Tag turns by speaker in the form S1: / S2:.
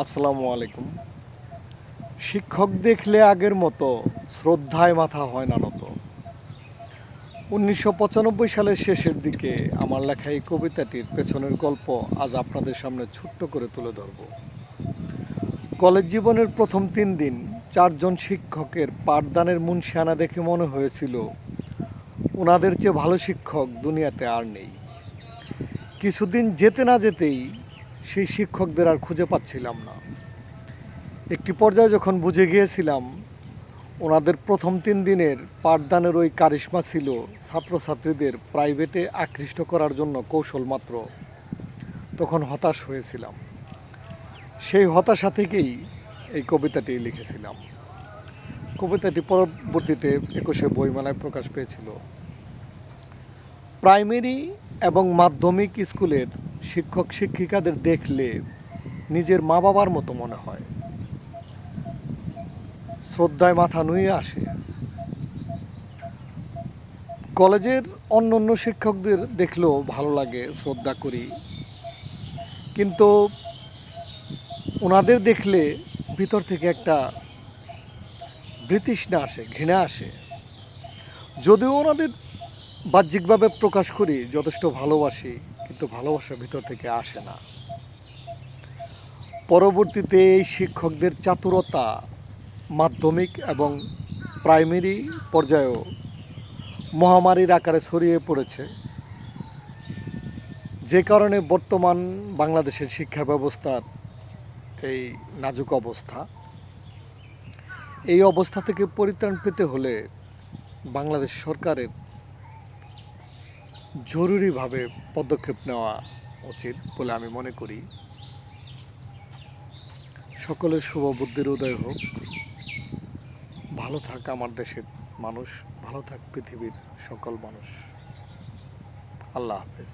S1: আসসালামু আলাইকুম। শিক্ষক দেখলে আগের মতো শ্রদ্ধায় মাথা হয় না নত। 1995 সালের শেষের দিকে আমার লেখা এই কবিতাটির পেছনের গল্প আজ আপনাদের সামনে ছোট্ট করে তুলে ধরব। কলেজ জীবনের প্রথম 3 দিন 4 জন শিক্ষকের পাঠদানের মুনশিয়ানা দেখে মনে হয়েছিল ওনাদের চেয়ে ভালো শিক্ষক দুনিয়াতে আর নেই। কিছুদিন যেতে না যেতেই সেই শিক্ষকদের আর খুঁজে পাচ্ছিলাম না। একটি পর্যায়ে যখন বুঝে গিয়েছিলাম ওনাদের প্রথম 3 দিনের পাঠদানের ওই কারিশমা ছিল ছাত্রছাত্রীদের প্রাইভেটে আকৃষ্ট করার জন্য কৌশল মাত্র, তখন হতাশ হয়েছিলাম। সেই হতাশা থেকেই এই কবিতাটি লিখেছিলাম। কবিতাটি পরবর্তীতে 21শে বইমেলায় প্রকাশ পেয়েছিল। প্রাইমারি এবং মাধ্যমিক স্কুলের শিক্ষক শিক্ষিকাদের দেখলে নিজের মা বাবার মতো মনে হয়, শ্রদ্ধায় মাথা নুয়ে আসে। কলেজের অন্য অন্য শিক্ষকদের দেখলেও ভালো লাগে, শ্রদ্ধা করি, কিন্তু ওনাদের দেখলে ভিতর থেকে একটা বিতৃষ্ণা আসে, ঘৃণা আসে। যদিও ওনাদের বাহ্যিকভাবে প্রকাশ করি যথেষ্ট ভালোবাসি, কিন্তু ভালোবাসা ভিতর থেকে আসে না। পরবর্তীতে এই শিক্ষকদের চাতুরতা মাধ্যমিক এবং প্রাইমারি পর্যায়েও মহামারীর আকারে ছড়িয়ে পড়েছে, যে কারণে বর্তমান বাংলাদেশের শিক্ষা ব্যবস্থার এই নাজুক অবস্থা। এই অবস্থা থেকে পরিত্রাণ পেতে হলে বাংলাদেশ সরকারের জরুরিভাবে পদক্ষেপ নেওয়া উচিত বলে আমি মনে করি। সকলের শুভবুদ্ধির উদয় হোক। ভালো থাক আমার দেশের মানুষ, ভালো থাক পৃথিবীর সকল মানুষ। আল্লাহ হাফেজ।